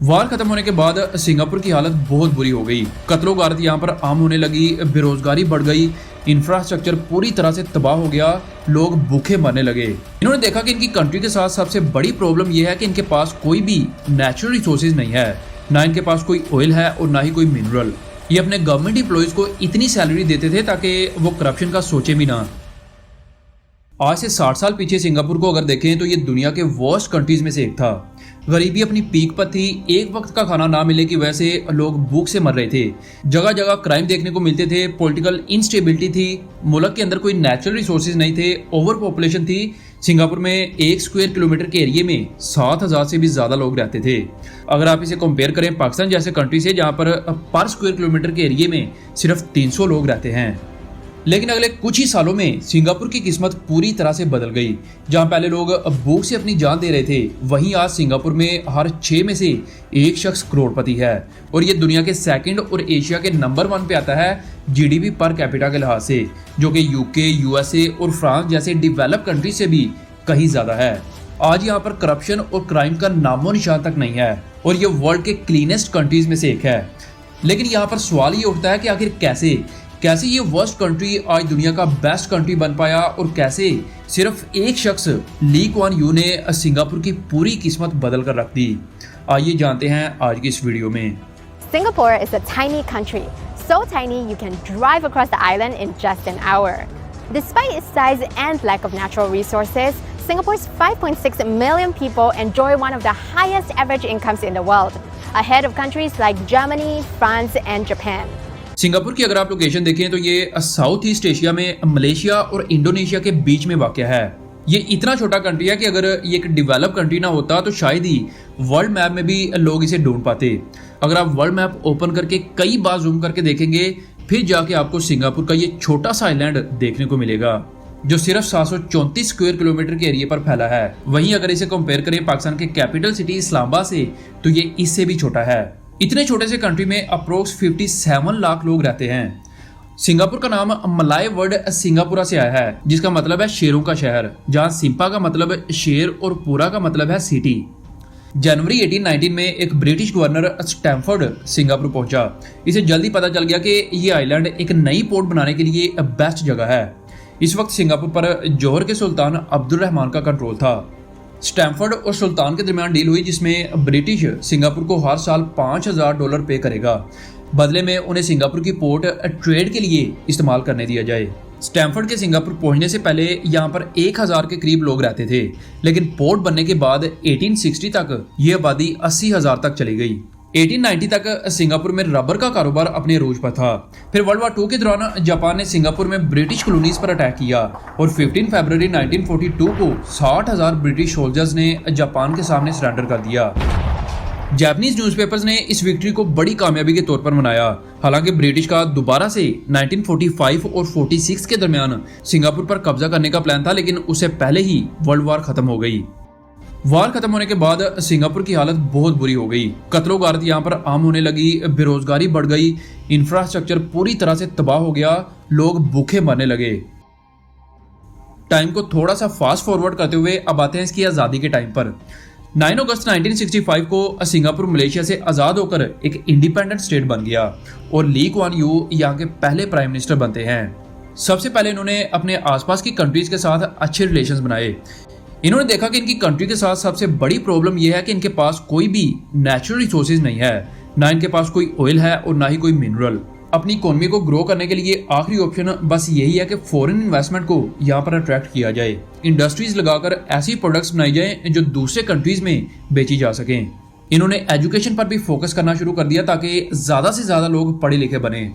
वार खत्म होने के बाद सिंगापुर की हालत बहुत बुरी हो गई। कत्लो गारत यहाँ पर आम होने लगी, बेरोजगारी बढ़ गई, इंफ्रास्ट्रक्चर पूरी तरह से तबाह हो गया, लोग भूखे मरने लगे। इन्होंने देखा कि इनकी कंट्री के साथ सबसे बड़ी प्रॉब्लम यह है कि इनके पास कोई भी नेचुरल रिसोर्सेज नहीं है, ना इनके पास कोई ऑयल है और ना ही कोई मिनरल। ये अपने गवर्नमेंट एम्प्लॉयज को इतनी सैलरी देते थे ताकि वो करप्शन का सोचे भी ना। आज से 60 साल पीछे सिंगापुर को अगर देखें तो ये दुनिया के वर्स्ट कंट्रीज में से एक था। गरीबी अपनी पीक पर थी, एक वक्त का खाना ना मिले की वजह से लोग भूख से मर रहे थे, जगह जगह क्राइम देखने को मिलते थे, पॉलिटिकल इंस्टेबिलिटी थी, मुल्क के अंदर कोई नेचुरल रिसोर्सेज नहीं थे, ओवर पॉपुलेशन थी। सिंगापुर में 1 स्क्वायर किलोमीटर के एरिया में 7,000 से भी ज्यादा लोग रहते थे। अगर आप इसे कंपेयर करें पाकिस्तान जैसे कंट्री से, जहां पर स्क्वायर किलोमीटर के एरिया में सिर्फ 300 लोग रहते हैं। लेकिन अगले कुछ ही सालों में सिंगापुर की किस्मत पूरी तरह से बदल गई। जहां पहले लोग भूख से अपनी जान दे रहे थे, वहीं आज सिंगापुर में हर 6 में से एक शख्स करोड़पति है और ये दुनिया के सेकंड और एशिया के नंबर 1 पे आता है जीडीपी पर कैपिटा के लिहाज से, जो कि यूके, यूएसए और फ्रांस जैसे डेवलप कंट्री से भी कहीं ज्यादा है। आज यहाँ पर करप्शन और क्राइम का नामो निशान तक नहीं है और ये वर्ल्ड के क्लीनेस्ट कंट्रीज में से एक है। लेकिन यहाँ पर सवाल ये उठता है कि आखिर कैसे ये वर्स्ट कंट्री आज दुनिया का बेस्ट कंट्री बन पाया और कैसे सिर्फ एक शख्स ली कुआन यू ने सिंगापुर की पूरी किस्मत बदल कर रख दी। आइए जानते हैं आज की इस वीडियो में। Singapore is a tiny country, so tiny you can drive across the island in just an hour. Despite its size and lack of natural resources, Singapore's 5.6 million people enjoy one of the highest average incomes in the world, ahead of countries like Germany, France and Japan. Singapore की अगर आप location देखें तो ये south east Asia में Malaysia और Indonesia के बीच में वाक़ है। ये इतना छोटा कंट्री है कि अगर ये एक डेवलप कंट्री ना होता तो शायद ही वर्ल्ड मैप में भी लोग इसे ढूंढ पाते। अगर आप वर्ल्ड मैप ओपन करके कई बार जूम करके देखेंगे, फिर जाके आपको सिंगापुर का ये छोटा सा आइलैंड देखने को मिलेगा जो सिर्फ 734 स्क्वायर किलोमीटर के एरिया पर फैला है। वहीं अगर इसे कंपेयर करें पाकिस्तान के कैपिटल सिटी इस्लामाबाद से तो ये इससे भी छोटा है। इतने छोटे से कंट्री में अप्रोक्स 57 लाख लोग रहते हैं। सिंगापुर का नाम मलाय वर्ड सिंगापुरा से आया है, जिसका मतलब है शेरों का शहर, जहां सिंपा का मतलब शेर और पूरा का मतलब है सिटी। जनवरी 1819 में एक ब्रिटिश गवर्नर स्टैमफोर्ड सिंगापुर पहुंचा। इसे जल्दी पता चल गया कि ये आइलैंड एक नई पोर्ट बनाने के लिए बेस्ट जगह है। इस वक्त सिंगापुर पर जौहर के सुल्तान अब्दुल रहमान का कंट्रोल था। स्टैमफोर्ड और सुल्तान के दरमियान डील हुई जिसमें ब्रिटिश सिंगापुर को हर साल $5,000 पे करेगा, बदले में उन्हें सिंगापुर की पोर्ट ट्रेड के लिए इस्तेमाल करने दिया जाए। स्टैमफोर्ड के सिंगापुर पहुंचने से पहले यहाँ पर 1,000 के करीब लोग रहते थे, लेकिन पोर्ट बनने के बाद 1860 तक ये आबादी 80,000 तक चली गई। 1890 तक सिंगापुर में रबर का कारोबार अपने अरूज पर था। फिर वर्ल्ड वार 2 के दौरान जापान ने सिंगापुर में ब्रिटिश कॉलोनीज पर अटैक किया और 15 फरवरी 1942 को 60,000 ब्रिटिश सोल्जर्स ने जापान के सामने सरेंडर कर दिया। जापानीज न्यूज़पेपर्स ने इस विक्ट्री को बड़ी कामयाबी के तौर पर मनाया। हालांकि ब्रिटिश का दोबारा से 1945 और 46 के दरमियान सिंगापुर पर कब्जा करने का प्लान था, लेकिन उससे पहले ही वर्ल्ड वार खत्म हो गई। वार खत्म होने के बाद सिंगापुर की हालत बहुत बुरी हो गई। कत्लो गारत यहाँ पर आम होने लगी, बेरोजगारी बढ़ गई, इंफ्रास्ट्रक्चर पूरी तरह से तबाह हो गया, लोग भूखे मरने लगे। टाइम को थोड़ा सा फास्ट फॉरवर्ड करते हुए अब आते हैं इसकी आज़ादी के टाइम पर। 9 अगस्त 1965 को सिंगापुर मलेशिया से आज़ाद होकर एक इंडिपेंडेंट स्टेट बन गया और ली कुआन यू यहाँ के पहले प्राइम मिनिस्टर बनते हैं। सबसे पहले इन्होंने अपने आसपास की कंट्रीज के साथ अच्छे रिलेशंस बनाए। इन्होंने देखा कि इनकी कंट्री के साथ सबसे बड़ी प्रॉब्लम यह है कि इनके पास कोई भी नेचुरल रिसोर्सेज नहीं है, ना इनके पास कोई ऑयल है और ना ही कोई मिनरल। अपनी इकोनॉमी को ग्रो करने के लिए आखिरी ऑप्शन बस यही है कि फॉरेन इन्वेस्टमेंट को यहाँ पर अट्रैक्ट किया जाए, इंडस्ट्रीज लगाकर ऐसी प्रोडक्ट्स बनाई जाए जो दूसरे कंट्रीज में बेची जा सकें। इन्होंने एजुकेशन पर भी फोकस करना शुरू कर दिया ताकि ज़्यादा से ज़्यादा लोग पढ़े लिखे बने।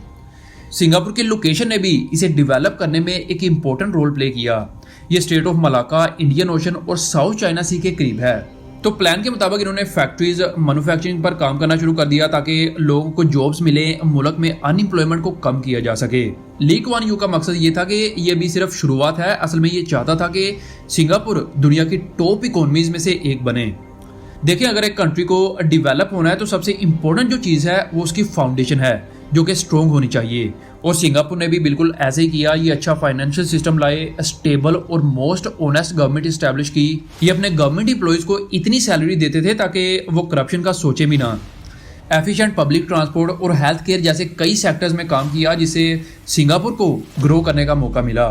सिंगापुर की लोकेशन ने भी इसे डेवलप करने में एक इम्पोर्टेंट रोल प्ले किया। ये state of Malacca, Indian ocean और साउथ चाइना सी के करीब है। तो प्लान के मुताबिक इन्होंने फैक्ट्रीज, मैन्युफैक्चरिंग पर काम करना शुरू कर दिया ताकि लोगों को जॉब्स मिले, मुल्क में अनएम्प्लॉयमेंट को कम किया जा सके। ली कुआन यू का मकसद ये था कि ये भी सिर्फ शुरुआत है, असल में ये चाहता था कि सिंगापुर दुनिया की टॉप इकोनॉमीज में से एक बने। देखिए, अगर एक कंट्री को डेवलप होना है तो सबसे इम्पोर्टेंट जो चीज़ है वो उसकी फाउंडेशन है। जो कि स्ट्रोंग होनी चाहिए। और सिंगापुर ने भी बिल्कुल ऐसे ही किया। ये अच्छा फाइनेंशियल सिस्टम लाए, स्टेबल और मोस्ट ऑनेस्ट गवर्नमेंट इस्टेब्लिश की। ये अपने गवर्नमेंट एम्प्लॉयज़ को इतनी सैलरी देते थे ताकि वो करप्शन का सोचे भी ना। एफिशिएंट पब्लिक ट्रांसपोर्ट और हेल्थ केयर जैसे कई सेक्टर्स में काम किया, जिससे सिंगापुर को ग्रो करने का मौका मिला।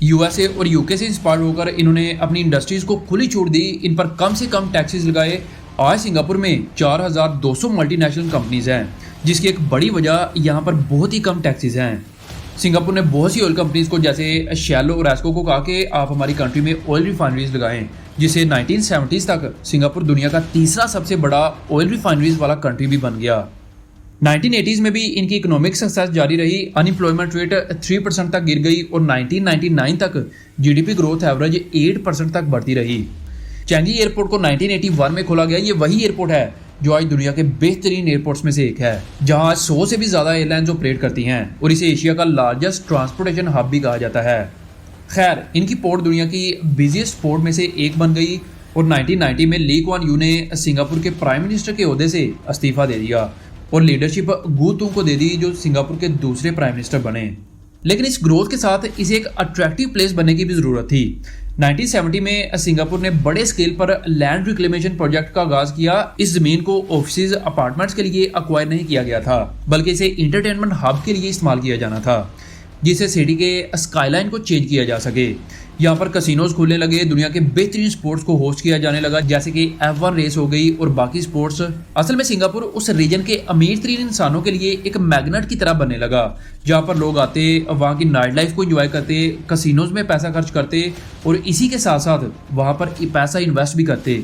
यूएसए और यूके से इंस्पायर होकर इन्होंने अपनी इंडस्ट्रीज़ को खुली छूट दी, इन पर कम से कम टैक्सेस लगाए। आज सिंगापुर में 4200 मल्टीनेशनल कंपनीज हैं, जिसकी एक बड़ी वजह यहाँ पर बहुत ही कम टैक्सेस हैं। सिंगापुर ने बहुत सी ऑयल कंपनीज को जैसे शेल और एस्को को कहा कि आप हमारी कंट्री में ऑयल रिफाइनरीज लगाएं, जिससे 1970s तक सिंगापुर दुनिया का तीसरा सबसे बड़ा ऑयल रिफाइनरीज वाला कंट्री भी बन गया। 1980s में भी इनकी इकोनॉमिक सक्सेस जारी रही। अनएम्प्लॉयमेंट रेट 3% तक गिर गई और 1999 तक जीडीपी ग्रोथ एवरेज 8% तक बढ़ती रही। चैंगी एयरपोर्ट को 1981 में खोला गया। ये वही एयरपोर्ट है जो आज दुनिया के बेहतरीन एयरपोर्ट्स में से एक है, जहां आज 100 से भी ज़्यादा एयरलाइंस ऑपरेट करती हैं और इसे एशिया का लार्जेस्ट ट्रांसपोर्टेशन हब भी कहा जाता है। खैर, इनकी पोर्ट दुनिया की बिजिएस्ट पोर्ट में से एक बन गई और 1990 में ली कुआन यू ने सिंगापुर के प्राइम मिनिस्टर के ओहदे से इस्तीफा दे दिया और लीडरशिप गू तुंग को दे दी, जो सिंगापुर के दूसरे प्राइम मिनिस्टर बने। लेकिन इस ग्रोथ के साथ इसे एक अट्रैक्टिव प्लेस बनने की भी ज़रूरत थी। 1970 में सिंगापुर ने बड़े स्केल पर लैंड रिक्लेमेशन प्रोजेक्ट का आगाज किया। इस जमीन को ऑफिस अपार्टमेंट्स के लिए अक्वायर नहीं किया गया था, बल्कि इसे इंटरटेनमेंट हब के लिए इस्तेमाल किया जाना था, जिससे सिटी के स्काईलाइन को चेंज किया जा सके। यहाँ पर कसिनोज खुलने लगे, दुनिया के बेहतरीन स्पोर्ट्स को होस्ट किया जाने लगा, जैसे कि F1 रेस हो गई और बाकी स्पोर्ट्स। असल में सिंगापुर उस रीजन के अमीर तरीन इंसानों के लिए एक मैग्नेट की तरह बनने लगा, जहाँ पर लोग आते, वहाँ की नाइट लाइफ को एंजॉय करते, कसिनोज में पैसा खर्च करते और इसी के साथ साथ वहाँ पर पैसा इन्वेस्ट भी करते।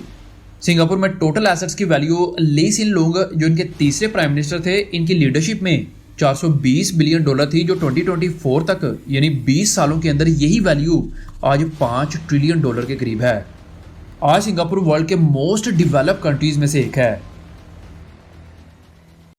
सिंगापुर में टोटल एसेट्स की वैल्यू ली सिन लूंग, जो इनके तीसरे प्राइम मिनिस्टर थे, इनकी लीडरशिप में $420 बिलियन थी, जो 2024 तक यानी 20 सालों के अंदर यही वैल्यू आज $5 ट्रिलियन के करीब है। आज सिंगापुर वर्ल्ड के मोस्ट डेवलप्ड कंट्रीज में से एक है।